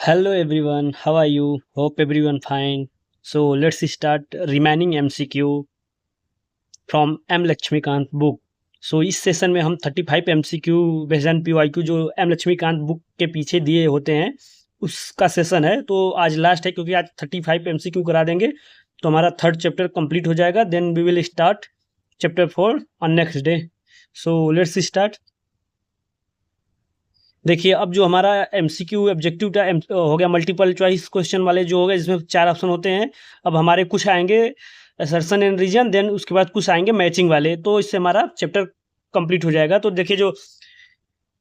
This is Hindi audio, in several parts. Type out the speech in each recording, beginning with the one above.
Hello everyone, how are you? Hope everyone fine. So let's start remaining MCQ from M Laxmikanth book. So इस सेशन में हम 35 MCQ बेस्ड एंड PYQ जो M लक्ष्मीकांत बुक के पीछे दिए होते हैं उसका सेशन है. तो आज लास्ट है क्योंकि आज 35 MCQ करा देंगे तो हमारा थर्ड चैप्टर कंप्लीट हो जाएगा. Then we will start chapter 4 on next day. So let's start. देखिए अब जो हमारा MCQ ऑब्जेक्टिव हो गया मल्टीपल चॉइस क्वेश्चन वाले जो हो गए जिसमें 4 ऑप्शन होते हैं. अब हमारे कुछ आएंगे असर्शन एंड रीजन, देन उसके बाद कुछ आएंगे मैचिंग वाले. तो इससे हमारा चैप्टर कंप्लीट हो जाएगा. तो देखिए जो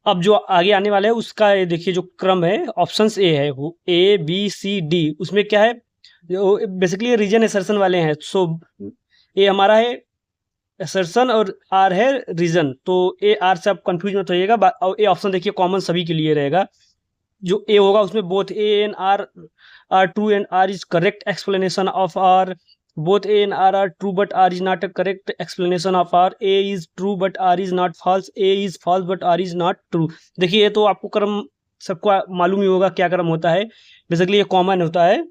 अब जो आगे आने वाला है उसका देखिए जो क्रम है ऑप्शंस ए है वो ABCD. उसमें क्या है जो बेसिकली रीजन असर्शन वाले हैं. सो ए हमारा है असर्शन और आर है रीजन. तो ए आर से आप कंफ्यूज मत होइएगा. और ए ऑप्शन देखिए कॉमन सभी के लिए रहेगा. जो ए होगा उसमें both A and R are true and R is correct explanation of R. Both A and R true but R is not a correct explanation of R. A is true but R is not false. A is false but R is not true. देखिए ये तो आपको क्रम सबको मालूम ही होगा क्या क्रम होता है. बेसिकली ये कॉमन होता है.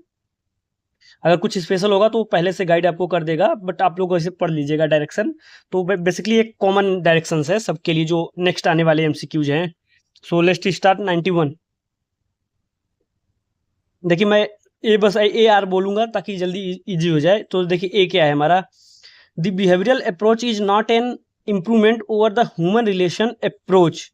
अगर कुछ स्पेशल होगा तो पहले से गाइड आपको कर देगा, बट आप लोग ऐसे पढ़ लीजिएगा डायरेक्शन. तो बेसिकली एक कॉमन डायरेक्शंस है सबके लिए जो नेक्स्ट आने वाले MCQs हैं. सो लेट्स स्टार्ट 91. देखिए मैं बस ए आर बोलूंगा ताकि जल्दी इजी हो जाए. तो देखिए ए क्या है हमारा. The behavioural approach is not an improvement over the human relation approach.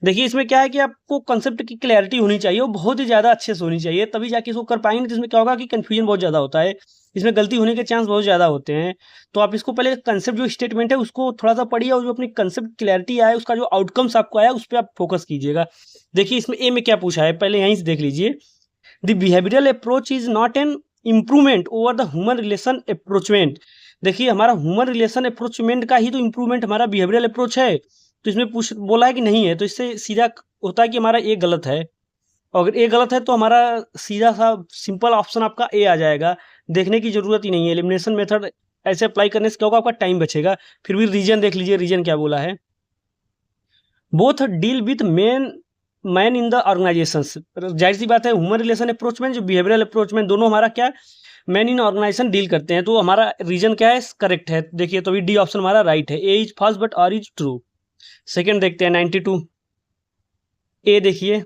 देखिए इसमें क्या है कि आपको कंसेप्ट की क्लैरिटी होनी चाहिए, वो बहुत ही ज़्यादा अच्छे से होनी चाहिए, तभी जाके इसको कर पाएंगे. तो इसमें क्या होगा कि कन्फ्यूजन बहुत ज़्यादा होता है, इसमें गलती होने के चांस बहुत ज़्यादा होते हैं. तो आप इसको पहले कंसेप्ट जो स्टेटमेंट है उसको थोड़ा सा पढ़िए और जो अपनी कंसेप्ट क्लैरिटी आया उसका जो आउटकम्स आपको आया उस पर आप फोकस कीजिएगा. देखिए इसमें ए में क्या पूछा है पहले यहीं से देख लीजिए. The behavioural approach is not an improvement over the human relation approachment. देखिए हमारा ह्यूमन रिलेशन अप्रोचमेंट का ही तो इम्प्रूवमेंट हमारा बिहेवियरल अप्रोच है. तो इसमें पूछ बोला है कि नहीं है, तो इससे सीधा होता है कि हमारा ए गलत है. और अगर ए गलत है तो हमारा सीधा सा सिंपल ऑप्शन आपका ए आ जाएगा. देखने की जरूरत ही नहीं है. एलिमिनेशन मेथड ऐसे अप्लाई करने से क्या होगा, आपका टाइम बचेगा. फिर भी रीजन देख लीजिए, रीजन क्या बोला है. Both deal with man in the organization. जाहिर सी बात है ह्यूमन रिलेशन अप्रोच में जो बिहेवियरल अप्रोच में दोनों हमारा क्या मैन इन ऑर्गेनाइजेशन डील करते हैं. तो हमारा रीजन क्या है, करेक्ट है. देखिए तो अभी डी ऑप्शन हमारा राइट है. A is false but R is true. Second देखते हैं 92. ए देखिए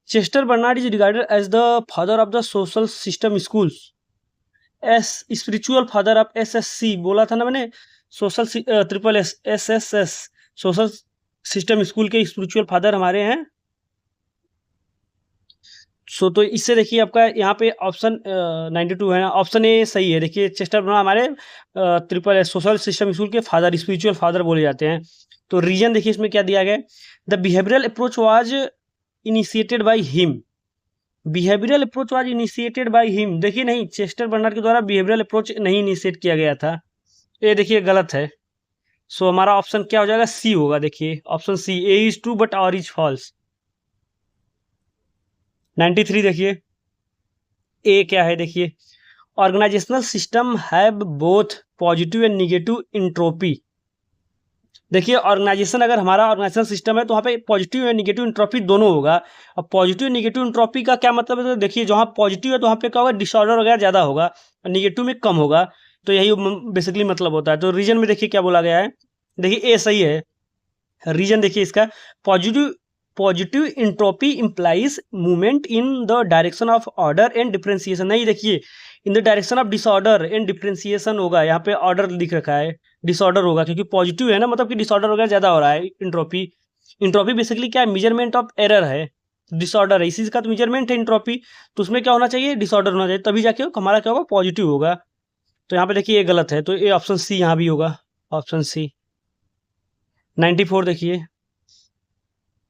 Chester Barnard is regarded as the father of the social system schools. As spiritual father of SSC बोला था ना मैंने. Social triple SSS social system school के स्पिरिचुअल फादर हमारे हैं. सो तो इससे देखिए आपका यहाँ पे ऑप्शन 92 है ना. ऑप्शन ए सही है. देखिए चेस्टर बर्नार्ड हमारे ट्रिपल सोशल सिस्टम स्कूल के फादर स्पिरिचुअल फादर बोले जाते हैं. तो रीजन देखिए इसमें क्या दिया गया. The behavioural approach was initiated by him. Behavioural approach was initiated by him. देखिए नहीं, चेस्टर बर्नार्ड के द्वारा बिहेवियरल अप्रोच नहीं इनिशिएट किया गया था. ये देखिए गलत है. सो हमारा ऑप्शन क्या हो जाएगा, सी होगा. देखिए option C A is true but R is false. 93 देखिए ए क्या है. देखिए organizational system have both positive and negative entropy. देखिए ऑर्गेनाइजेशन अगर हमारा ऑर्गेनाइजेशन सिस्टम है तो वहाँ पे पॉजिटिव और निगेटिव इंट्रोपी दोनों होगा. अब पॉजिटिव निगेटिव इंट्रोपी का क्या मतलब है, तो देखिए जहाँ पॉजिटिव है तो वहाँ पे क्या होगा, डिसऑर्डर वगैरह ज़्यादा होगा और निगेटिव में कम होगा. तो यही बेसिकली मतलब होता है. तो रीजन में देखिए क्या बोला गया है. देखिए ए सही है. रीजन देखिए इसका positive positive entropy implies movement in the direction of order and differentiation. नहीं, देखिए in the direction of disorder and differentiation होगा. यहाँ पे ऑर्डर लिख रखा है, डिसऑर्डर होगा क्योंकि पॉजिटिव है ना, मतलब कि डिसऑर्डर वगैरह ज़्यादा हो रहा है. इंट्रोपी इंट्रोपी बेसिकली क्या है, मेजरमेंट ऑफ एरर है. डिसऑर्डर है इसी का तो मेजरमेंट है इंट्रोपी. तो उसमें क्या होना चाहिए, डिसऑर्डर होना चाहिए, तभी जाके हमारा क्या होगा, पॉजिटिव होगा. तो यहाँ पे देखिए ये गलत है. तो ये ऑप्शन सी यहाँ भी होगा, ऑप्शन सी. 94 देखिए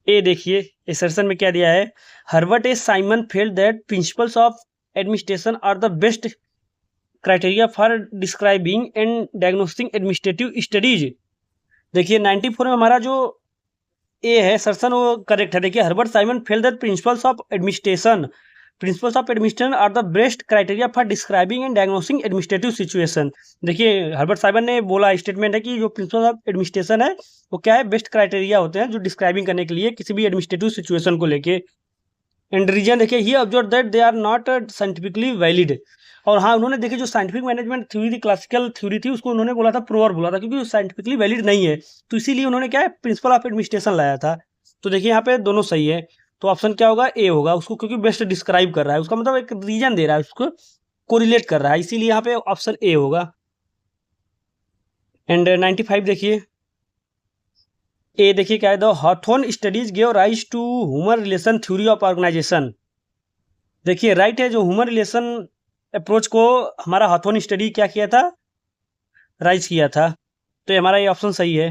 ए देखिए एसर्शन में क्या दिया है. Herbert A Simon felt that principles of administration are the best criteria for describing and diagnosting administrative studies. देखिए 94 में हमारा जो ए है सर्सन वो करेक्ट है. देखिए Herbert Simon felt that principles of administration are the best criteria for describing and diagnosing administrative situation. देखिए हर्बर्ट साइमन ने बोला, स्टेटमेंट है कि जो प्रिंसिपल ऑफ एडमिनिस्ट्रेशन है वो क्या है, बेस्ट क्राइटेरिया होते हैं जो डिस्क्राइबिंग करने के लिए किसी भी एडमिनिस्ट्रेटिव सिचुएशन को लेके. एंड रीजन देखिए he observe that they are not scientifically valid. और हाँ, उन्होंने देखिए जो साइंटिफिक मैनेजमेंट थ्योरी थी, क्लासिकल थ्योरी थी, उसको उन्होंने बोला था प्रोअर बोला था, क्योंकि साइंटिफिकली वैलिड नहीं है, तो इसीलिए उन्होंने क्या है प्रिंसिपल ऑफ एडमिनिस्ट्रेशन लाया था। तो देखिए यहाँ पे दोनों सही है, तो ऑप्शन क्या होगा, ए होगा उसको, क्योंकि बेस्ट डिस्क्राइब कर रहा है, उसका मतलब एक रीजन दे रहा है, उसको कोरिलेट कर रहा है, इसीलिए यहाँ पे ऑप्शन ए होगा। एंड 95 देखिए, ए देखिए क्या है, the Hawthorne studies give rise to human relation theory of organization. देखिए राइट है, जो ह्यूमन रिलेशन अप्रोच को हमारा हॉथॉर्न स्टडी क्या किया था, राइज किया था, तो ये हमारा ये ऑप्शन सही है,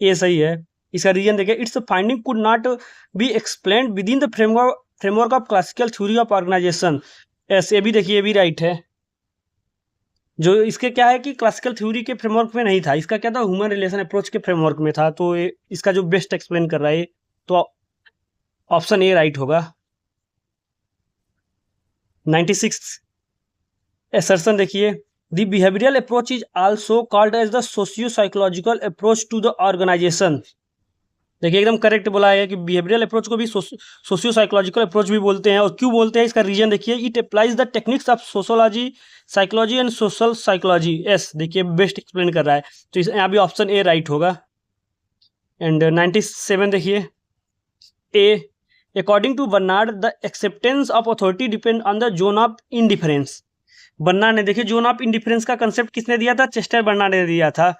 ये सही है। इसका रीजन देखिए, its finding could not be explained within the framework of classical theory of organization. ऐसे भी देखिए, ये भी राइट है, जो इसके क्या है कि क्लासिकल थ्योरी के फ्रेमवर्क में नहीं था, इसका क्या था ह्यूमन रिलेशन अप्रोच के फ्रेमवर्क में था, तो इसका जो बेस्ट एक्सप्लेन कर रहा है, तो ऑप्शन ए राइट होगा। 96 assertion देखिए, the behavioural approach is also called as the socio psychological approach to the organisation. देखिए एकदम करेक्ट बोला है कि बिहेवियरल अप्रोच को भी सोशियो साइकोलॉजिकल अप्रोच भी बोलते हैं, और क्यों बोलते हैं इसका रीजन देखिए, it applies the techniques of sociology, psychology and social psychology. Yes देखिए बेस्ट एक्सप्लेन कर रहा है, तो यहाँ भी ऑप्शन ए राइट होगा। एंड 97 देखिए, A according to Barnard the acceptance of authority depend on the zone of indifference. Barnard ने देखिए जोन ऑफ इंडिफरेंस का कंसेप्ट किसने दिया था, चेस्टर बर्नार्ड ने दिया था।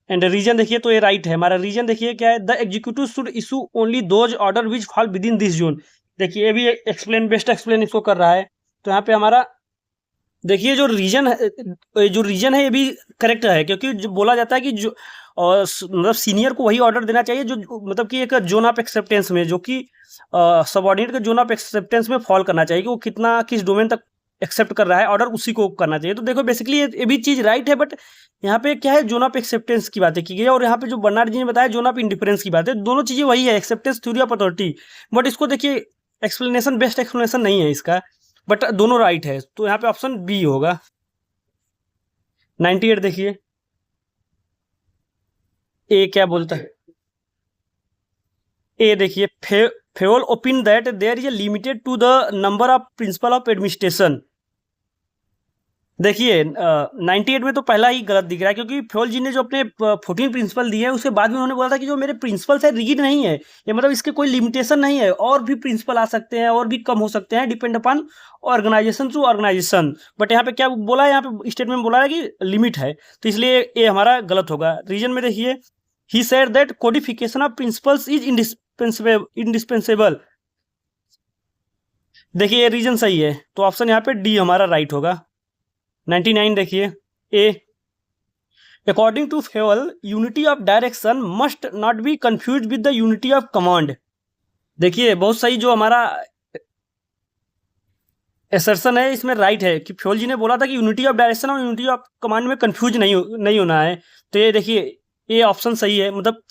एंड रीजन देखिए, तो ये राइट है, हमारा रीजन देखिए क्या है, the executive should issue only those order which fall with in this zone. देखिए ये भी एक्सप्लेन, बेस्ट एक्सप्लेन इसको कर रहा है, तो यहाँ पे हमारा देखिए जो रीजन है ये भी करेक्ट है, क्योंकि जो बोला जाता है कि जो मतलब सीनियर को वही ऑर्डर देना चाहिए जो मतलब कि एक जोन ऑफ एक्सेप्टेंस में, जो कि सबऑर्डिनेट के जोन ऑफ एक्सेप्टेंस में फॉल करना चाहिए, कि वो कितना किस डोमेन तक एक्सेप्ट कर रहा है ऑर्डर, उसी को करना चाहिए। तो देखो बेसिकली ये भी चीज़ राइट है, बट यहाँ पे क्या है, जोन ऑफ एक्सेप्टेंस की बातें की गई है, और यहाँ पे जो बर्नार्ड जी ने बताया जोन ऑफ इंडिफरेंस की बात है, दोनों चीज़ें वही है, acceptance theory of authority, but इसको देखिए एक्सप्लेनेशन, बेस्ट एक्सप्लेनेशन नहीं है इसका, बट दोनों राइट है, तो यहाँ पे ऑप्शन बी होगा। 98 देखिए, ए क्या बोलता है, ए देखिए, Fayol opine that there is a limited to the number of principle of administration. देखिए 98 में तो पहला ही गलत दिख रहा है, क्योंकि फ्योल जी ने जो अपने 14 प्रिंसिपल दिए हैं, उसके बाद में उन्होंने बोला था कि जो मेरे प्रिंसिपल्स है रिगिड नहीं है, ये मतलब इसके कोई लिमिटेशन नहीं है, और भी प्रिंसिपल आ सकते हैं और भी कम हो सकते हैं, depend upon organization to organization. But यहाँ पे क्या बोला है, यहाँ पे स्टेटमेंट बोला है कि लिमिट है, तो इसलिए ये हमारा गलत होगा। रीजन में देखिए, he said that codification of principles is indispensable. देखिए ये रीजन सही है, तो ऑप्शन यहाँ पे डी हमारा राइट होगा। 99 देखिए, A according to Fayol unity of direction must not be confuse with the unity of command. देखिए बहुत सही, जो हमारा एसर्शन है इसमें राइट है, कि फ्योल जी ने बोला था कि यूनिटी ऑफ डायरेक्शन और यूनिटी ऑफ कमांड में कंफ्यूज नहीं होना है, तो ये देखिए ये ऑप्शन सही है, मतलब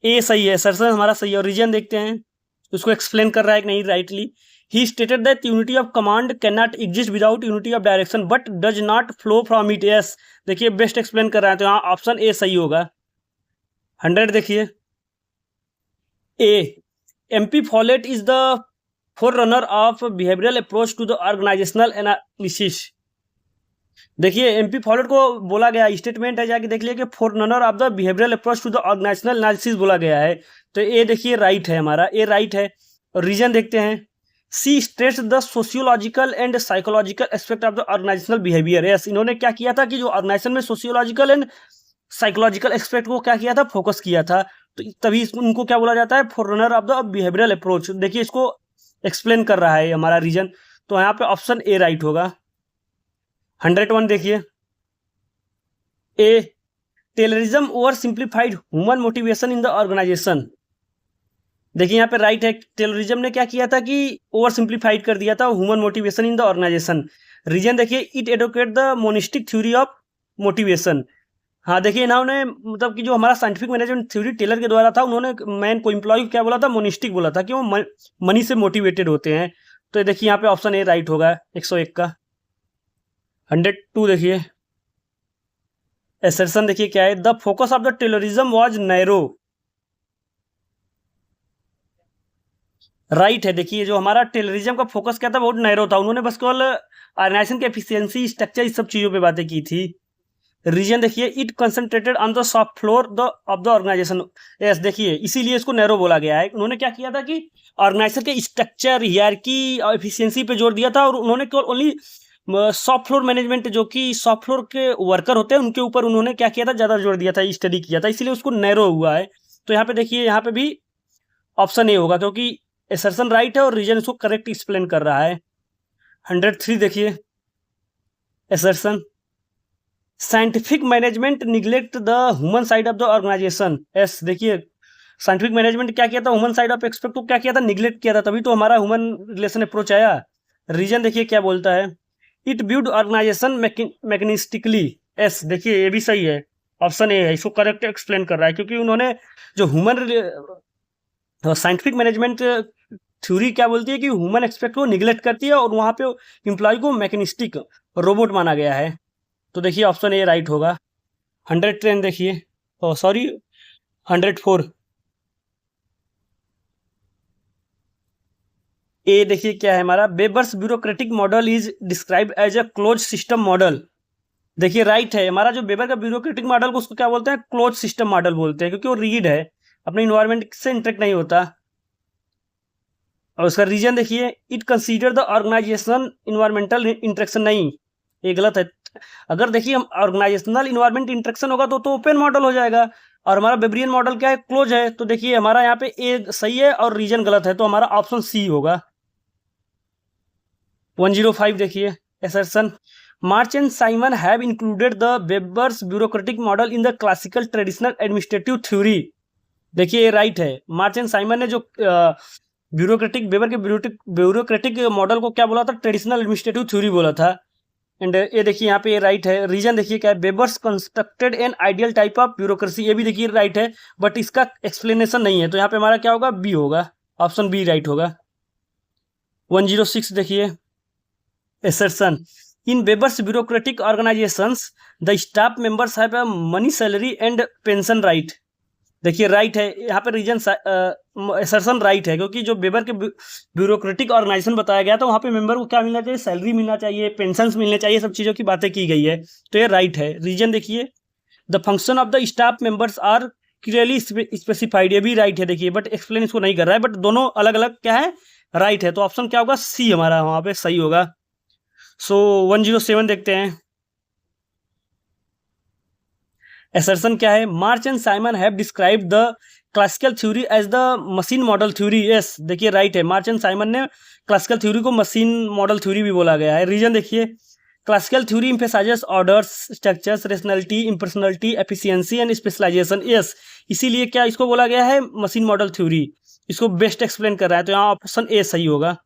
ए सही है, एसर्शन हमारा सही है। और रीजन देखते हैं उसको एक्सप्लेन कर रहा है कि नहीं rightly. He stated that unity of command cannot exist without unity of direction, but does not flow from it. Yes, देखिए बेस्ट एक्सप्लेन कर रहा है, तो यहाँ ऑप्शन ए सही होगा। 100 देखिए, A M P Follett is the forerunner of behavioural approach to the organisational analysis. देखिए एमपी फॉलेट को बोला गया, स्टेटमेंट है, जाके देख लिया कि forerunner of the behavioural approach to the organisational analysis बोला गया है, तो ए देखिए राइट है, हमारा ए राइट है। और रीजन देखते हैं, C stress the sociological and psychological aspect of the organisational behaviour. Yes, इन्होंने क्या किया था कि जो ऑर्गेनाइजेशन में सोशियोलॉजिकल एंड साइकोलॉजिकल एस्पेक्ट को क्या किया था, फोकस किया था, तो तभी उनको क्या बोला जाता है, फोररनर ऑफ द बिहेवियरल अप्रोच। देखिए इसको एक्सप्लेन कर रहा है हमारा रीजन, तो यहाँ पे ऑप्शन ए राइट होगा। 101 देखिए, A Taylorism oversimplified human motivation in the organisation. देखिए यहाँ पे राइट है, टेररिज्म ने क्या किया था कि ओवर सिंप्लीफाइड कर दिया था human motivation in the organisation. Reason देखिए, it advocate the monistic theory of motivation. हाँ देखिए इन्होंने मतलब कि जो हमारा साइंटिफिक मैनेजमेंट थ्योरी टेलर के द्वारा था, उन्होंने मैन को एम्प्लॉय क्या बोला था, मोनिस्टिक बोला था, कि वो मनी से मोटिवेटेड होते हैं। तो देखिए यहाँ पे ऑप्शन ए राइट होगा 101 का। 102 देखिए, एसर्शन देखिए क्या है, the focus of the terrorism was narrow. Right है। देखिए जो हमारा टेररिज्म का फोकस क्या था, बहुत नैरो था, उन्होंने बस केवल ऑर्गेनाइजेशन की एफिशिएंसी, स्ट्रक्चर, इस सब चीज़ों पे बातें की थी। रीजन देखिए, it concentrated on the soft floor the of the organization. Yes, देखिए इसीलिए इसको नैरो बोला गया है। उन्होंने क्या किया था कि ऑर्गेनाइजेशन के स्ट्रक्चर, हियरार्की और एफिशिएंसी पे जोर दिया था, और उन्होंने केवल ओनली सॉफ्ट फ्लोर मैनेजमेंट, जो कि सॉफ्ट फ्लोर के वर्कर होते हैं, उनके ऊपर उन्होंने क्या किया था, ज़्यादा जोर दिया था, स्टडी किया था, इसीलिए उसको नैरो हुआ है। तो यहाँ पे देखिए, यहाँ पे भी ऑप्शन ए होगा, क्योंकि एसर्शन राइट है और रीजन इसको करेक्ट एक्सप्लेन कर रहा है। 103 देखिए, assertion, scientific management neglect the human side of the organization. Yes, देखिए साइंटिफिक मैनेजमेंट क्या किया था, ह्यूमन साइड ऑफ एक्सपेक्ट को क्या किया था, निग्लेक्ट किया था, तभी तो हमारा ह्यूमन रिलेशन अप्रोच आया। रीजन देखिए क्या बोलता है, इट ब्यूड ऑर्गेनाइजेशन मैकेनिस्टिकली। एस, देखिए ये भी सही है, ऑप्शन ए है, इसको करेक्ट एक्सप्लेन कर रहा है, क्योंकि उन्होंने जो ह्यूमन साइंटिफिक मैनेजमेंट थ्योरी क्या बोलती है कि ह्यूमन एक्सपेक्ट को निग्लेक्ट करती है, और वहाँ पे एम्प्लॉय को मैकेनिस्टिक रोबोट माना गया है। तो देखिए ऑप्शन ए राइट होगा। 110 देखिए, सॉरी 104, ए देखिए क्या है हमारा, Weber's bureaucratic model is describe as a close system model. देखिए राइट है, हमारा जो बेबर का ब्यूरोक्रेटिक मॉडल को उसको क्या बोलते हैं, क्लोज सिस्टम मॉडल बोलते हैं, क्योंकि वो रीड है, अपने इन्वायरमेंट से इंटरेक्ट नहीं होता। और उसका रीजन देखिए, it consider the organization environmental interaction. नहीं, ये गलत है। अगर देखिए हम ऑर्गेनाइजेशनल इन्वायरमेंट इंटरेक्शन होगा तो ओपन मॉडल हो जाएगा, और हमारा बेबरियन मॉडल क्या है, क्लोज है। तो देखिए हमारा यहाँ पे ए सही है और रीजन गलत है, तो हमारा ऑप्शन सी होगा। 105 देखिए, assertion, March and Simon have included the Weber's bureaucratic model in the classical traditional administrative theory। देखिए ये राइट है, मार्च एंड साइमन ने जो ब्यूरोक्रेटिक, वेबर के ब्यूरोक्रेटिक मॉडल को क्या बोला था, ट्रेडिशनल एडमिनिस्ट्रेटिव थ्योरी बोला था। एंड ये देखिए यहाँ पे ये राइट है। रीजन देखिए क्या है, Weber's constructed an ideal type of bureaucracy. ये भी देखिए राइट है, बट इसका एक्सप्लेनेशन नहीं है, तो यहाँ पे हमारा क्या होगा, बी होगा, ऑप्शन बी राइट होगा। 106 देखिए, assertion, in Weber's bureaucratic organizations the staff members have a money salary and pension right। देखिए राइट है, यहाँ पे रीजन असर्शन राइट है, क्योंकि जो वेबर के ब्यूरोक्रेटिक ऑर्गेनाइजेशन बताया गया था, वहाँ पे मेंबर को क्या मिलना चाहिए, सैलरी मिलना चाहिए, पेंशन मिलने चाहिए, सब चीज़ों की बातें की गई है, तो ये राइट है। रीजन देखिए, the function of the staff members are clearly specified. ये भी राइट है देखिए, बट एक्सप्लेन इसको नहीं कर रहा है, बट दोनों अलग अलग क्या है, राइट है। तो ऑप्शन क्या होगा, सी हमारा वहाँ पे सही होगा। सो 107 देखते हैं, assertion क्या है, March and Simon have describe the classical theory as the machine model theory. Yes, देखिए राइट है, मार्च एंड साइमन ने क्लासिकल थ्योरी को मशीन मॉडल थ्योरी भी बोला गया है। रीजन देखिए, classical theory emphasises orders, structures, rationality, impersonality, efficiency and specialisation. Yes, इसीलिए क्या इसको बोला गया है, मशीन मॉडल थ्योरी, इसको बेस्ट एक्सप्लेन कर रहा है, तो यहाँ ऑप्शन ए सही होगा।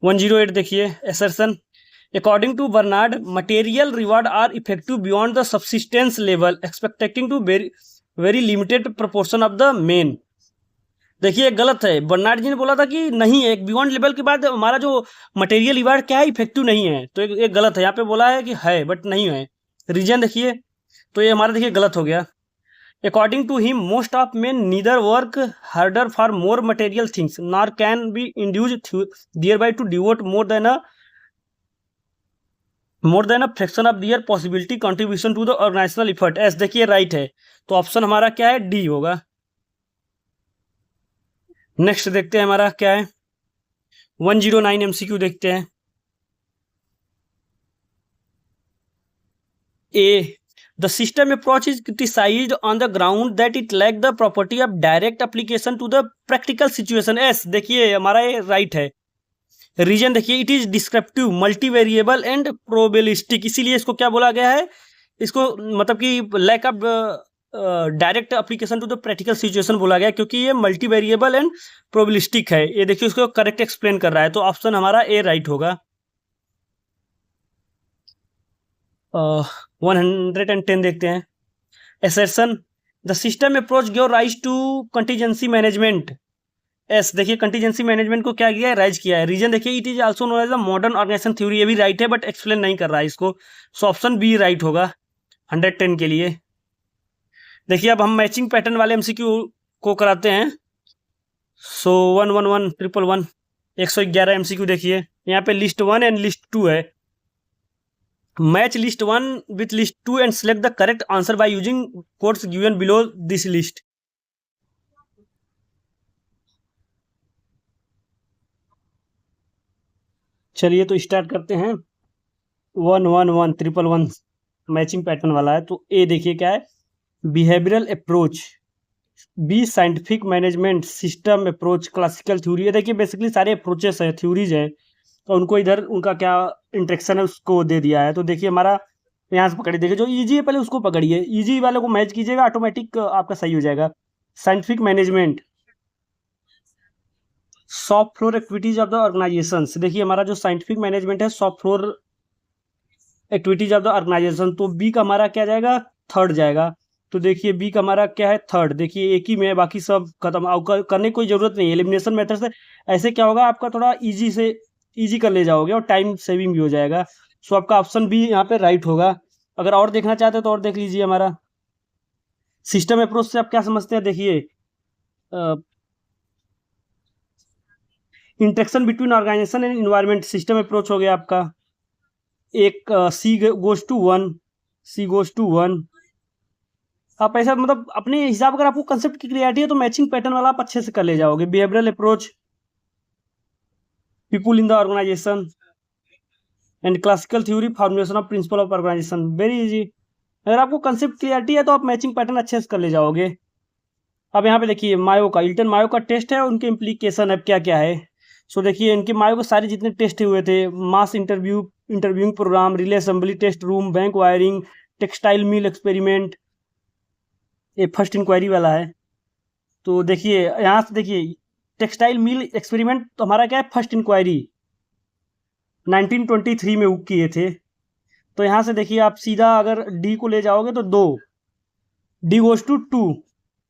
108 देखिए, assertion, according to Bernard, material reward are effective beyond the subsistence level, expecting to very limited proportion of the main। देखिए गलत है, बर्नार्ड जी ने बोला था कि नहीं है, एक बियॉन्ड लेवल के बाद हमारा जो मटेरियल रिवार्ड क्या है, इफेक्टिव नहीं है, तो ये गलत है। यहाँ पे बोला है कि है बट नहीं है। रीजन देखिए, तो ये हमारा देखिए गलत हो गया। According to him, most of men neither work harder for more material things nor can be induced thereby to devote more than a fraction of their possibility contribution to the organizational effort। S, देखिए राइट है, तो ऑप्शन हमारा क्या है, डी होगा। नेक्स्ट देखते हैं हमारा क्या है, 109 MCQ देखते हैं। ए, the system approach is criticized on the ground that it lack the property of direct application to the practical situation। Yes, देखिए हमारा ये राइट है। रीजन देखिए, it is descriptive, multivariable and probabilistic, इसीलिए इसको क्या बोला गया है, इसको मतलब कि lack of direct application to the practical situation बोला गया, क्योंकि ये मल्टीवेरिएबल एंड प्रोबेबिलिस्टिक है। ये देखिए उसको करेक्ट एक्सप्लेन कर रहा है, तो ऑप्शन हमारा ए राइट होगा। 110 देखते हैं, assertion, the system approach give rise to contingency management। Yes, देखिए कंटीजेंसी मैनेजमेंट को क्या किया है, राइज किया है। रीजन देखिए, it is also known as the modern organization theory. ये भी राइट है, बट एक्सप्लेन नहीं कर रहा है इसको, सो ऑप्शन बी राइट होगा 110 के लिए। देखिए अब हम मैचिंग पैटर्न वाले एमसीक्यू को कराते हैं। सो 111 111 111 एमसीक्यू देखिए यहाँ पे लिस्ट 1 एंड लिस्ट 2 है। Match list 1 with list 2 and select the correct answer by using codes given below this list. चलिए तो स्टार्ट करते हैं। 111 मैचिंग पैटर्न वाला है। तो ए देखिए क्या है, behavioural approach, B scientific management system approach, classical theory. ये देखिए बेसिकली सारे अप्रोचेस हैं, थ्योरीज हैं, तो उनको इधर उनका क्या इंट्रेक्शन है उसको दे दिया है। तो देखिए हमारा यहाँ से पकड़िए, देखिए जो इजी है पहले उसको पकड़िए, इजी वाले को मैच कीजिएगा, ऑटोमेटिक आपका सही हो जाएगा। Scientific management, shop floor activities of the organisation. देखिए हमारा जो साइंटिफिक मैनेजमेंट है shop floor activities of the organization, तो बी का हमारा क्या जाएगा, थर्ड जाएगा। तो देखिए बी का हमारा क्या है, थर्ड। देखिए एक ही में है, बाकी सब खत्म, करने की कोई जरूरत नहीं है एलिमिनेशन मेथड से। ऐसे क्या होगा, आपका थोड़ा इजी से इजी कर ले जाओगे और टाइम सेविंग भी हो जाएगा। सो आपका ऑप्शन बी यहाँ पे राइट होगा। अगर और देखना चाहते हैं तो और देख लीजिए। हमारा सिस्टम अप्रोच से आप क्या समझते हैं, देखिए interaction between organisation and environment, system approach हो गया आपका। एक C goes to 1, C goes to 1। आप ऐसा मतलब अपने हिसाब, अगर आपको कंसेप्ट की क्लियरिटी है तो मैचिंग पैटर्न वाला आप अच्छे से कर ले जाओगे। Behavioural approach, people in the organization and classical theory, formulation of principle of organization, very easy. अगर आपको कंसेप्ट क्लियरिटी है तो आप मैचिंग पैटर्न अच्छे से कर ले जाओगे। अब यहाँ पे देखिए मायो का, इल्टन मायो का टेस्ट है, उनके इम्प्लीकेशन अब क्या क्या है। सो देखिए इनके मायो के सारे जितने टेस्ट हुए थे, mass interviewing programme, relay assembly test room, bank wiring, textile mill experiment, ये फर्स्ट इंक्वायरी वाला है। तो देखिए यहाँ से देखिए टेक्सटाइल मिल एक्सपेरिमेंट तो हमारा क्या है, फर्स्ट इंक्वायरी 1923 में किए थे। तो यहाँ से देखिए आप सीधा अगर डी को ले जाओगे तो 2, डी गोज टू 2।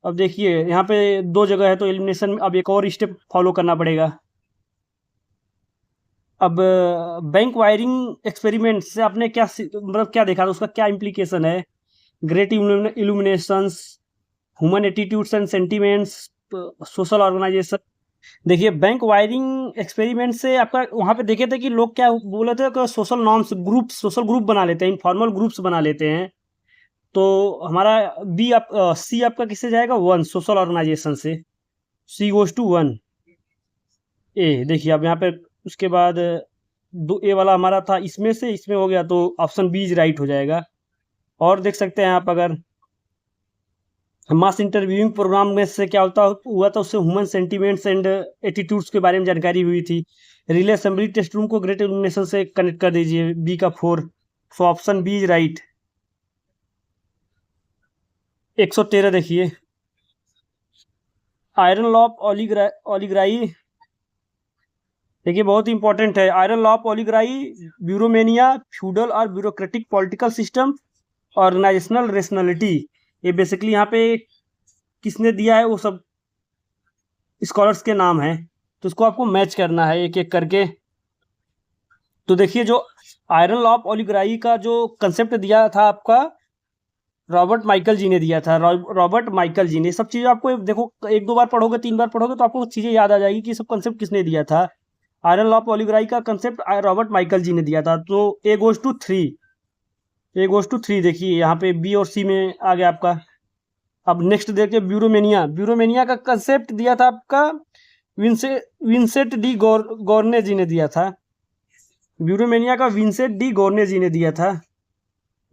अब देखिए यहाँ पे 2 जगह है तो एलिमिनेशन में अब एक और स्टेप फॉलो करना पड़ेगा। अब बैंक वायरिंग एक्सपेरिमेंट से आपने क्या मतलब क्या देखा था, उसका क्या इम्प्लीकेशन है। Great illuminations, human attitudes and sentiments, social organization. देखिए बैंक वायरिंग एक्सपेरिमेंट से आपका वहाँ पे देखे थे कि लोग क्या बोले थे कि social norms, group, social group बना लेते हैं, इनफॉर्मल ग्रुप्स बना लेते हैं। तो हमारा बी आप सी आपका किससे जाएगा, 1, सोशल ऑर्गेनाइजेशन से। सी गोज टू 1। ए देखिए अब यहाँ पे उसके बाद 2 ए वाला हमारा था इसमें से इसमें हो गया, तो ऑप्शन बी इज राइट हो जाएगा। और देख सकते हैं आप, अगर मास इंटरव्यूइंग प्रोग्राम में से क्या हुआ था, उससे ह्यूमन सेंटिमेंट्स एंड एटीट्यूड्स के बारे में जानकारी हुई थी। रिले असेंबली टेस्ट रूम को ग्रेट इल्यूमिनेशन से कनेक्ट कर दीजिए, बी का 4। So option B is right. 113 देखिए, आयरन लॉ ऑफ ओलिग्राई, देखिए बहुत ही इंपॉर्टेंट है। Iron law of oligarchy, bureaumania, feudal और bureaucratic political system, organizational rationality. ये बेसिकली यहाँ पे किसने दिया है वो सब स्कॉलर्स के नाम है, तो उसको आपको मैच करना है एक एक करके। तो देखिए जो आयरन लॉ ऑफ ओलिग्राई का जो कंसेप्ट दिया था आपका, रॉबर्ट माइकल जी ने दिया था। रॉबर्ट माइकल जी ने, सब चीज़ें आपको देखो 1-2 बार पढ़ोगे, 3 बार पढ़ोगे तो आपको चीज़ें याद आ जाएगी कि सब कंसेप्ट किसने दिया था। आयरन लॉ ऑफ ओलिग्राई का कंसेप्ट रॉबर्ट माइकल जी ने दिया था। तो A goes to 3, A goes to 3। देखिए यहाँ पे बी और सी में आ गया आपका। अब नेक्स्ट देखिए ब्यूरोमेनिया, ब्यूरोमेनिया का कंसेप्ट दिया था आपका विंसेंट डी गोर्ने जी ने दिया था। ब्यूरोमेनिया का विंसेंट डी गोर्ने जी ने दिया था।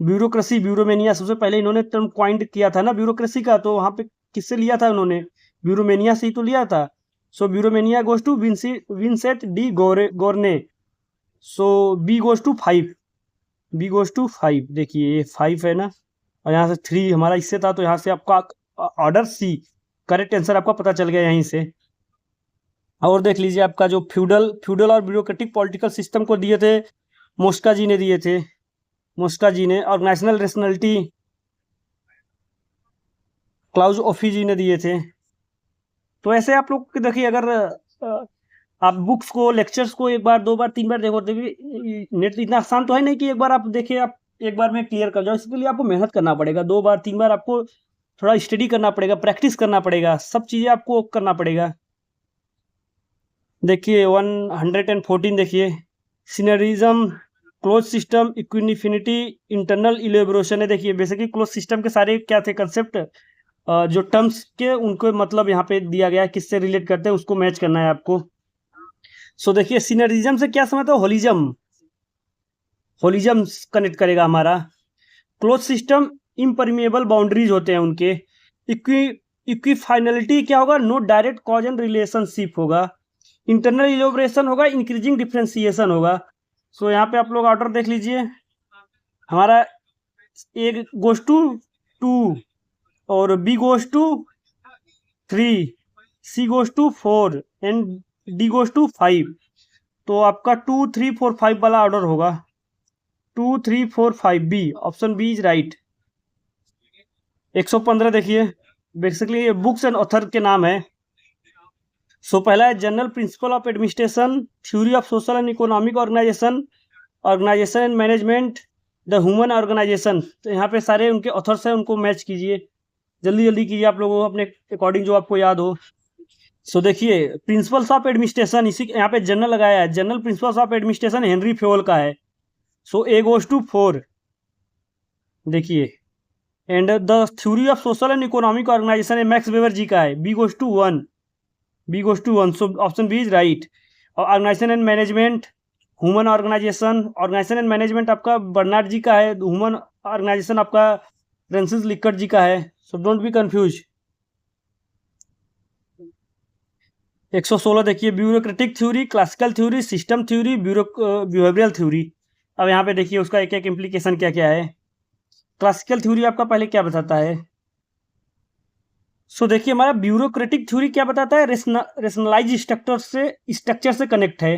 ब्यूरोक्रेसी, ब्यूरोमेनिया सबसे पहले इन्होंने टर्म क्वाइंट किया था ना ब्यूरोक्रेसी का, तो वहाँ पे किससे लिया था उन्होंने, ब्यूरोमेनिया से ही तो लिया था। So bureaumania goes to Vincent de Gournay. So B goes to 5, B goes to 5। देखिए ये 5 है ना, और यहाँ से 3 हमारा इससे था, तो यहाँ से आपका ऑर्डर सी, करेक्ट आंसर आपका पता चल गया यहीं से। और देख लीजिए आपका जो फ्यूडल और ब्यूरोक्रेटिक पॉलिटिकल सिस्टम को दिए थे, मोस्का जी ने दिए थे, मोस्का जी ने। और नेशनल रेशनलिटी क्लाउज ऑफी जी ने दिए थे। तो ऐसे आप लोग देखिए, अगर आप बुक्स को, लेक्चर्स को 1 बार 2 बार 3 बार देखो, देखिए नेट इतना आसान तो है नहीं कि एक बार आप देखिए आप एक बार में क्लियर कर जाओ, इसके लिए आपको मेहनत करना पड़ेगा। 2 बार 3 बार आपको थोड़ा स्टडी करना पड़ेगा, प्रैक्टिस करना पड़ेगा, सब चीज़ें आपको करना पड़ेगा। देखिए 114 देखिए, सिनरिज्म, क्लोज सिस्टम, इक्विनिफिनिटी, इंटरनल इलेबोरेशन है। देखिए बेसिकली क्लोज सिस्टम के सारे क्या थे कंसेप्ट, जो टर्म्स के उनको मतलब यहाँ पे दिया गया है, किससे रिलेट करते हैं उसको मैच करना है आपको। सो देखिए सिनरिज्म से क्या समझता है, होलिज्म, होलिज्म कनेक्ट करेगा हमारा। क्लोज सिस्टम इम्परमिएबल बाउंड्रीज होते हैं उनके। इक्विफाइनलिटी क्या होगा, no direct cause and relationship होगा। इंटरनल इलोबरेशन होगा, इंक्रीजिंग डिफ्रेंसिएशन होगा। सो यहाँ पे आप लोग ऑर्डर देख लीजिए, हमारा ए गोज टू 2 और B goes to 3, C goes to 4 and D goes to 5। तो आपका 2 3 4 5 वाला ऑर्डर होगा 2 3 4 5 B, option B is right. 115 देखिए, बेसिकली ये बुक्स एंड ऑथर के नाम है। सो पहला है general principle of administration, theory of social and economic organisation, organisation and management, the human organisation. तो यहाँ पे सारे उनके ऑथर्स हैं, उनको मैच कीजिए, जल्दी जल्दी कीजिए आप लोगों को अपने अकॉर्डिंग जो आपको याद हो। सो देखिए प्रिंसिपल्स ऑफ एडमिनिस्ट्रेशन, इसी यहाँ पे जनरल लगाया है, general principles of administration Henri Fayol का है। सो ए गोज टू 4 देखिए, and the theory of social and economic organisation Max Weber ji का है, B goes to 1, B goes to 1, so option B is right. और organisation and management, human organisation, organisation and management आपका बर्नार्ड जी का है, ह्यूमन ऑर्गेनाइजेशन आपका फ्रांसिस लिकट जी का है। So don't be confuse. 116 देखिए, bureaucratic theory, classical theory, system theory, behavioural theory. अब यहाँ पे देखिए उसका एक एक इम्प्लीकेशन क्या क्या है। क्लासिकल थ्योरी आपका पहले क्या बताता है, सो देखिए हमारा ब्यूरोक्रेटिक थ्योरी क्या बताता है, रेशनलाइज स्ट्रक्चर से कनेक्ट है।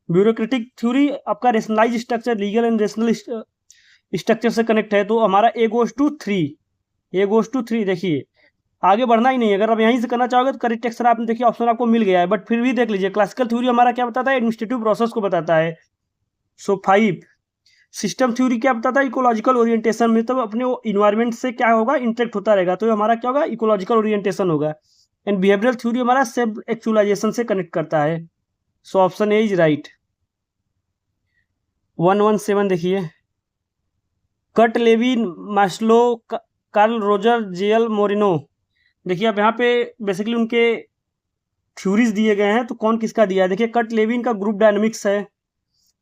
ब्यूरोक्रेटिक थ्योरी आपका rationalise structure, legal and rational structure से कनेक्ट है। तो हमारा A goes to 3, A goes to 3 देखिए, आगे बढ़ना ही नहीं है। अगर आप यहीं से करना चाहोगे तो करेक्ट आंसर आपने देखिए ऑप्शन आपको मिल गया है, बट फिर भी देख लीजिए क्लासिकल थ्योरी हमारा क्या बताता है, एडमिनिस्ट्रेटिव प्रोसेस को बताता है। सो 5। सिस्टम थ्योरी क्या बताता है, इकोलॉजिकल ओरिएंटेशन, मतलब अपने इन्वायरमेंट से क्या होगा, इंटरेक्ट होता रहेगा, तो हमारा क्या होगा, इकोलॉजिकल ओरिएंटेशन होगा। एंड बिहेवियरल थ्योरी हमारा सेल्फ एक्चुअलाइजेशन से कनेक्ट करता है। So option A is right. 117 देखिए, Kurt Lewin, Maslow, Carl Roger, JL Moreno. देखिए अब यहाँ पे बेसिकली उनके थ्योरीज दिए गए हैं, तो कौन किसका दिया है। देखिए कट लेविन का ग्रुप डायनामिक्स है,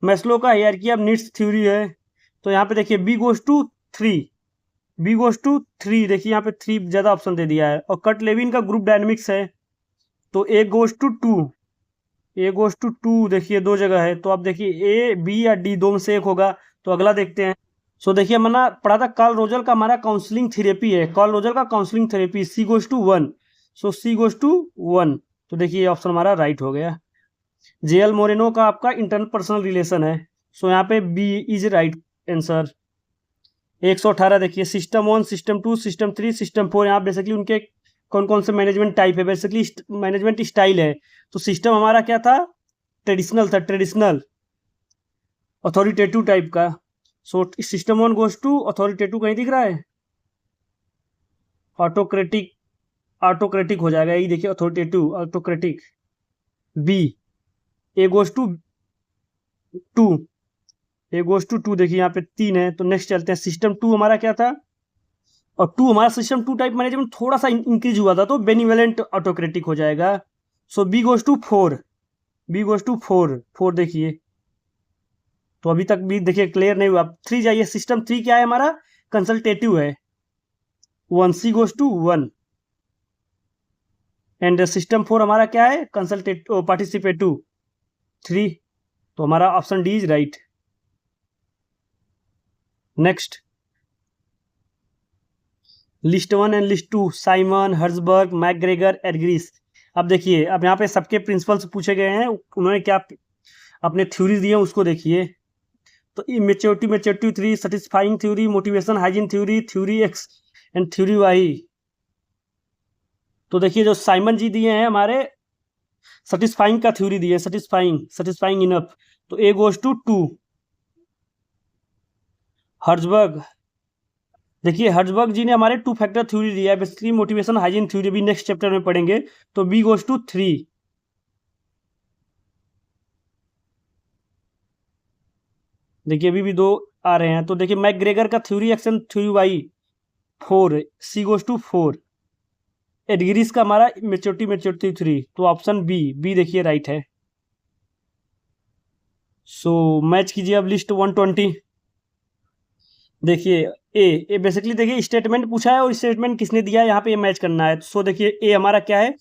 मैस्लो का हायरार्की ऑफ नीड्स थ्योरी है। तो यहाँ पे देखिए B goes to 3, B goes to 3 देखिए यहाँ पे 3 ज़्यादा ऑप्शन दे दिया है। और कट लेविन का ग्रुप डायनामिक्स है, तो A goes to 2, A goes to 2 देखिए 2 जगह है, तो आप देखिए ए बी या डी दो में से एक होगा। तो अगला देखते हैं। सो देखिए मैंने पढ़ा था कार्ल रोजर का हमारा काउंसलिंग थेरेपी है, कार्ल रोजर का counselling therapy, C goes to 1, so C goes to 1। तो देखिए ऑप्शन हमारा राइट हो गया। जेएल मोरेनो का आपका इंटरनल पर्सनल रिलेशन है, सो यहाँ पे बी इज राइट आंसर। 118 देखिए, सिस्टम 1, सिस्टम 2, सिस्टम 3, सिस्टम 4। यहाँ बेसिकली उनके कौन कौन से मैनेजमेंट टाइप है, बेसिकली मैनेजमेंट स्टाइल है। तो सिस्टम हमारा क्या था, ट्रेडिशनल था, ट्रेडिशनल अथॉरिटेटिव टाइप का। So system 1 goes to authoritative, कहीं दिख रहा है, ऑटोक्रेटिक, ऑटोक्रेटिक हो जाएगा, यही देखिए authoritative autocratic. B A goes to 2, A goes to 2 देखिए यहाँ पे 3 है। तो नेक्स्ट चलते हैं, सिस्टम 2 हमारा क्या था, और 2 हमारा सिस्टम 2 टाइप मैनेजमेंट थोड़ा सा इंक्रीज हुआ था, तो बेनिवलेंट ऑटोक्रेटिक हो जाएगा। So B goes to 4, B goes to 4, 4 देखिए। तो अभी तक भी देखिए क्लियर नहीं हुआ। 3 जाइए, सिस्टम 3 क्या है हमारा, कंसल्टेटिव है, 1, C goes to 1। And system 4 हमारा क्या है, कंसल्टेटिव पार्टिसिपेटिव 3। तो हमारा option D is right. Next, list 1 and list 2, Simon, Herzberg, McGregor, Argyris. अब देखिए अब यहाँ पे सबके प्रिंसिपल्स पूछे गए हैं, उन्होंने क्या अपने थ्योरीज दिए उसको देखिए। तो maturity, maturity theory, satisfying theory, motivation hygiene theory, theory X and theory Y. तो देखिए जो साइमन जी दिए हैं हमारे, सेटिस्फाइंग का थ्योरी दिए, सेटिस्फाइंग, सेटिस्फाइंग इनफ। तो ए गोज टू 2। हर्जबर्ग, देखिए हर्ट्जबर्ग जी ने हमारे टू फैक्टर थ्योरी दिया है, बेसिकली मोटिवेशन हाइजीन थ्योरी भी नेक्स्ट चैप्टर में पढ़ेंगे। तो बी गोज टू 3। देखिए अभी भी 2 आ रहे हैं। तो देखिए मैकग्रेगर का theory action theory Y 4, C goes to 4। Argyris का हमारा मेच्योरिटी 3। तो ऑप्शन बी, बी देखिए राइट है। सो मैच कीजिए अब लिस्ट 120। देखिए ए बेसिकली देखिए स्टेटमेंट पूछा है और स्टेटमेंट किसने दिया है यहाँ पे ये मैच करना है। सो देखिए ए हमारा क्या है,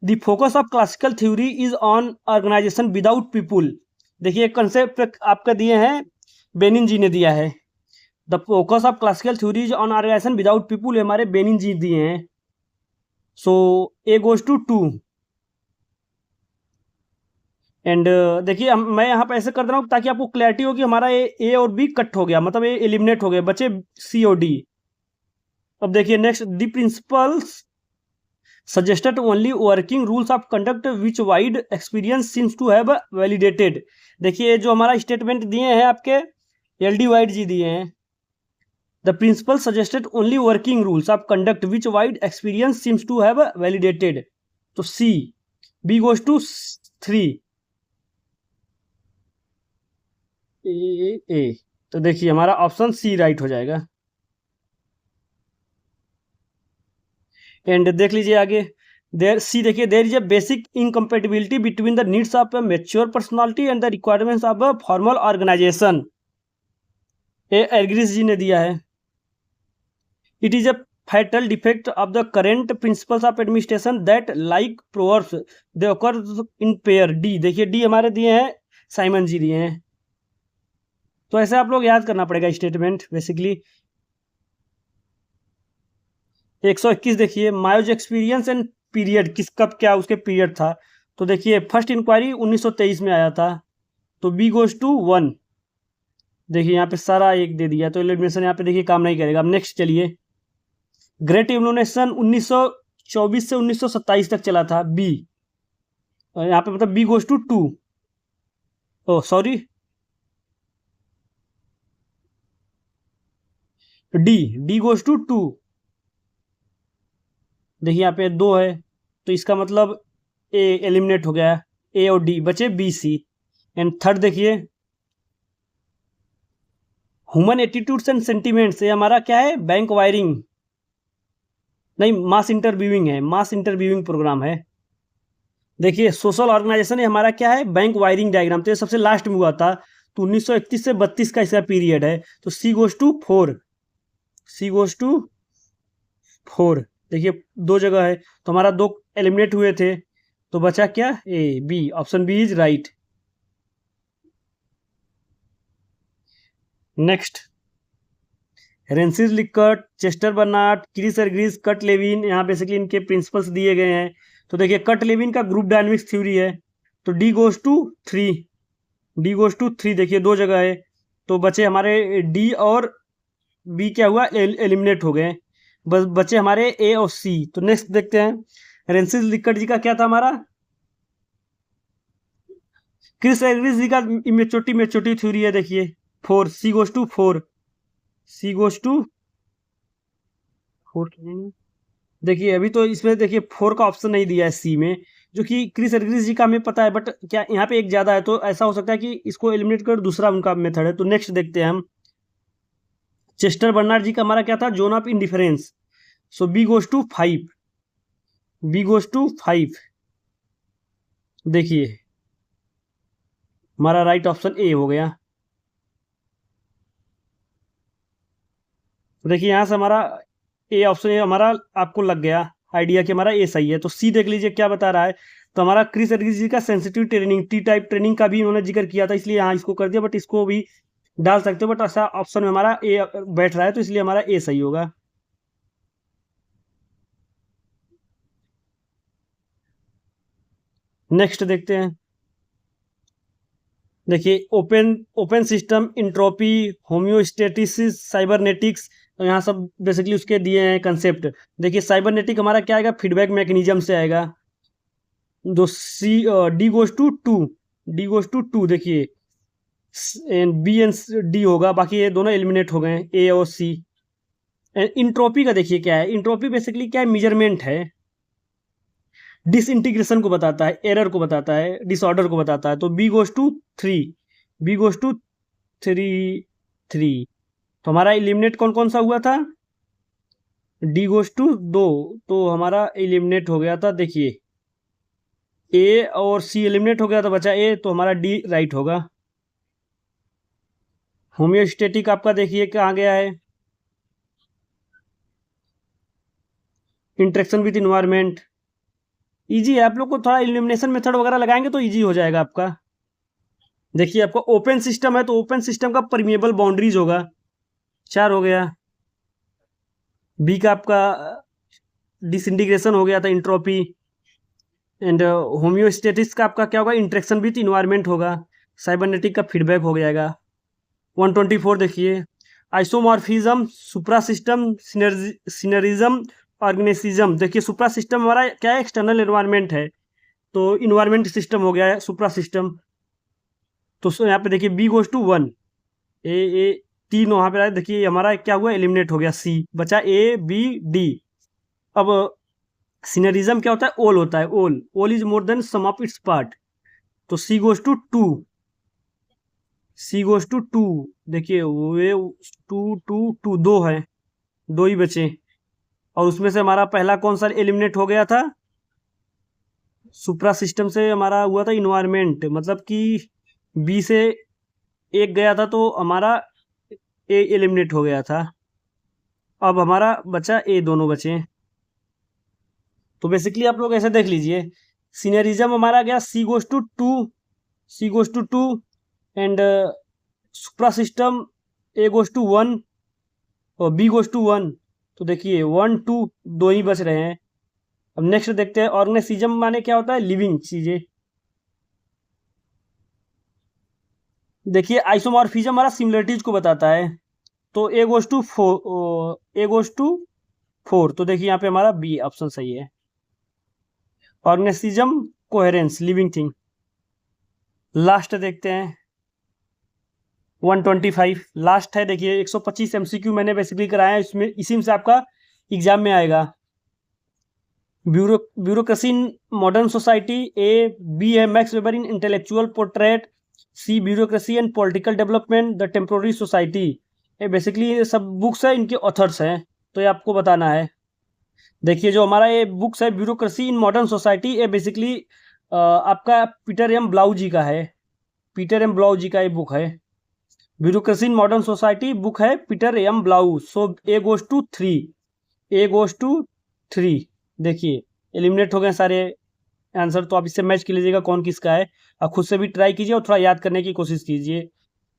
the focus of classical theory is on organisation without people. देखिए कंसेप्ट आपका दिए हैं, बेनिन जी ने दिया है। The focus of classical theory is on organisation without people हमारे बेनिन जी दिए हैं। So A goes to 2। And देखिए मैं यहाँ पे ऐसे कर दे रहा हूँ ताकि आपको क्लैरिटी हो कि हमारा ए और बी कट हो गया, मतलब ए एलिमिनेट हो गए, बचे सी और डी। अब देखिए next, the principles suggested only working rules of conduct which wide experience seems to have validated। देखिए जो हमारा स्टेटमेंट दिए हैं आपके एल डी वाइड जी दिए हैं, the principle suggested only working rules of conduct which wide experience seems to have validated. तो सी, बी गोज टू 3। ए तो देखिए हमारा ऑप्शन सी राइट हो जाएगा। एंड देख लीजिए आगे, देर सी देखिए, there is a basic incompatibility between the needs of a mature personality and the requirements of a formal organisation. A Argyris ji ने दिया है। It is a fatal defect of the current principles of administration that like proverbs they occur in pair। D देखिए डी हमारे दिए हैं, साइमन जी दिए हैं। तो ऐसे आप लोग याद करना पड़ेगा स्टेटमेंट बेसिकली। 121 देखिए, मायोज एक्सपीरियंस एंड पीरियड किस कब क्या उसके पीरियड था। तो देखिए फर्स्ट इंक्वायरी 1923 में आया था। तो बी गोज टू 1। देखिए यहाँ पे सारा एक दे दिया तो एलिमिनेशन यहाँ पे देखिए काम नहीं करेगा। अब नेक्स्ट चलिए, ग्रेट इल्यूमिनेशन 1924 से 1927 तक चला था, बी। और यहाँ पे मतलब B goes to 2। Oh sorry, D, D goes to 2। देखिए यहाँ पे 2 है तो इसका मतलब ए एलिमिनेट हो गया, ए और डी बचे बी सी। एंड थर्ड देखिए, ह्यूमन एटीट्यूड्स एंड सेंटिमेंट्स, ये हमारा क्या है, बैंक वायरिंग नहीं, मास इंटरव्यूइंग है, मास इंटरव्यूइंग प्रोग्राम है। देखिए सोशल ऑर्गेनाइजेशन है हमारा क्या है, बैंक वायरिंग डायग्राम, तो ये सबसे लास्ट में हुआ था। तो 1931 से 32 का इसका पीरियड है। तो C goes to 4, C goes to 4। देखिए 2 जगह है तो हमारा 2 एलिमिनेट हुए थे, तो बचा क्या, A B, option B is right. Next, Rensis Likert, Chester Barnard, Chris Argyris, Kurt Lewin, यहाँ बेसिकली इनके प्रिंसिपल्स दिए गए हैं। तो देखिए कट लेविन का ग्रुप डायनेमिक्स थ्योरी है। तो D goes to 3, D goes to 3। देखिए 2 जगह है तो बचे हमारे डी और बी, क्या हुआ, एलिमिनेट हो गए, बस बचे हमारे ए और सी। तो नेक्स्ट देखते हैं, रेंसिस लिकर्ट जी का क्या था हमारा, क्रिस एर्गरिस जी का मेच्योरिटी थ्योरी है। देखिए 4, C goes to 4, C goes to 4। देखिए अभी तो इसमें देखिए 4 का ऑप्शन नहीं दिया है सी में, जो कि क्रिस एर्गरिस जी का हमें पता है, बट क्या यहाँ पे एक ज़्यादा है तो ऐसा हो सकता है कि इसको एलिमिनेट कर दूसरा उनका मेथड है। तो नेक्स्ट देखते हैं हम, चेस्टर बर्नार्ड जी का हमारा क्या था, zone of indifference. So B goes to 5, B goes to 5। देखिए हमारा राइट ऑप्शन ए हो गया। तो देखिए यहाँ से हमारा ए ऑप्शन ए हमारा आपको लग गया आइडिया कि हमारा ए सही है। तो सी देख लीजिए क्या बता रहा है। तो हमारा क्रिस एर्गरिस जी का sensitive training, T type training का भी उन्होंने जिक्र किया था, इसलिए यहाँ इसको कर दिया, बट इसको भी डाल सकते हो, बट ऐसा ऑप्शन में हमारा ए बैठ रहा है तो इसलिए हमारा ए सही होगा। नेक्स्ट देखते हैं, देखिए open open system, entropy, homeostasis, cybernetics, तो यहाँ सब बेसिकली उसके दिए हैं कंसेप्ट। देखिए साइबरनेटिक हमारा क्या आएगा, फीडबैक मैकेनिज्म से आएगा। जो C, D goes to 2, D goes to 2। देखिए बी एंड डी होगा, बाकी ये दोनों एलिमिनेट हो गए, ए और सी। इंट्रोपी का देखिए क्या है, इंट्रोपी बेसिकली क्या है, मेजरमेंट है, डिसइंटीग्रेशन को बताता है, एरर को बताता है, डिसऑर्डर को बताता है। तो B goes to 3, B goes to 3 तो हमारा एलिमिनेट कौन कौन सा हुआ था, डी गोज टू 2, तो हमारा एलिमिनेट हो गया था, देखिए ए और सी एलिमिनेट हो गया था, बचा ए, तो हमारा डी राइट होगा। होम्योस्टेटिक आपका देखिए कहाँ गया है, इंटरेक्शन विद इन्वायरमेंट, इजी है। आप लोग को थोड़ा इल्यूमिनेशन मेथड वगैरह लगाएंगे तो इजी हो जाएगा आपका। देखिए आपका ओपन सिस्टम है तो ओपन सिस्टम का परमिएबल बाउंड्रीज होगा, 4 हो गया। बी का आपका डिसइंटीग्रेशन हो गया था, इंट्रोपी। एंड होम्योस्टेटिक्स का आपका क्या होगा, इंटरेक्शन विथ इन्वायरमेंट होगा। साइबरनेटिक का फीडबैक हो जाएगा। 124 देखिए, आइसोमॉर्फिज्म, सुप्रा सिस्टम, सिनरिज्म, ऑर्गेनिज्म। देखिए सुप्रा सिस्टम हमारा क्या है, एक्सटर्नल एनवायरनमेंट है, तो इन्वायरमेंट सिस्टम हो गया है सुप्रा सिस्टम। तो यहाँ पे देखिए बी गोज टू 1, ए 3 वहाँ पे आए, देखिए हमारा क्या हुआ, एलिमिनेट हो गया, सी बचा, ए बी डी। अब सिनरिज्म क्या होता है, ओल होता है, whole is more than sum of its part, तो C goes to 2, C goes to 2। देखिए वे 2 2 है, 2 ही बचे। और उसमें से हमारा पहला कौन सा एलिमिनेट हो गया था, सुप्रा सिस्टम से हमारा हुआ था इन्वायरमेंट, मतलब कि बी से एक गया था तो हमारा ए एलिमिनेट हो गया था। अब हमारा बचा ए, दोनों बचे। तो बेसिकली आप लोग ऐसे देख लीजिए, सिनेरिज्म हमारा गया C goes to 2, C goes to 2 and supra system A goes to 1 और बी गोज टू 1। तो देखिए 1 2 2 ही बच रहे हैं। अब नेक्स्ट देखते हैं, ऑर्गेनिज्म माने क्या होता है, लिविंग चीजें। देखिए आइसोमॉर्फिज्म हमारा सिमिलरिटीज को बताता है, तो A goes to 4, A goes to 4, तो देखिए यहाँ पे हमारा बी ऑप्शन सही है। Organism, coherence, living thing. Last देखते हैं 125, लास्ट है। देखिए 125 एमसीक्यू मैंने बेसिकली कराया है, इसमें इसी में से आपका एग्जाम में आएगा। Bureaucracy in modern society, A B है Max Weber in intellectual portrait, C bureaucracy and political development, the temporary society. ये बेसिकली ये सब बुक्स है, इनके ऑथर्स हैं, तो ये आपको बताना है। देखिए जो हमारा ये बुक्स है, ब्यूरोक्रेसी इन मॉडर्न सोसाइटी, ये बेसिकली आपका पीटर एम ब्लाउ जी का है, पीटर एम ब्लाउ जी का ये बुक है। Bureaucracy in modern society book है Peter M Blau. So A goes to 3, A goes to 3। देखिए एलिमिनेट हो गए सारे आंसर, तो आप इससे मैच कर लीजिएगा कौन किसका है। आप खुद से भी ट्राई कीजिए और थोड़ा याद करने की कोशिश कीजिए।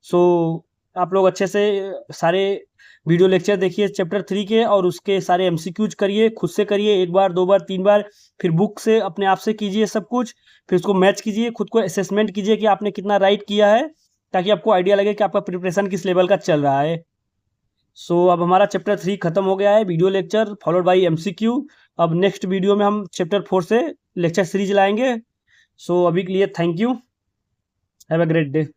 सो आप लोग अच्छे से सारे वीडियो लेक्चर देखिए चैप्टर 3 के, और उसके सारे एमसीक्यूज करिए, खुद से करिए 1 बार 2 बार 3 बार, फिर बुक से अपने आप से कीजिए सब कुछ, फिर उसको मैच कीजिए, खुद को असेसमेंट कीजिए कि आपने कितना राइट किया है, ताकि आपको आइडिया लगे कि आपका प्रिपरेशन किस लेवल का चल रहा है। सो अब हमारा चैप्टर 3 खत्म हो गया है, video lecture followed by MCQ. अब नेक्स्ट वीडियो में हम चैप्टर 4 से लेक्चर सीरीज लाएंगे। सो अभी के लिए thank you, have a great day.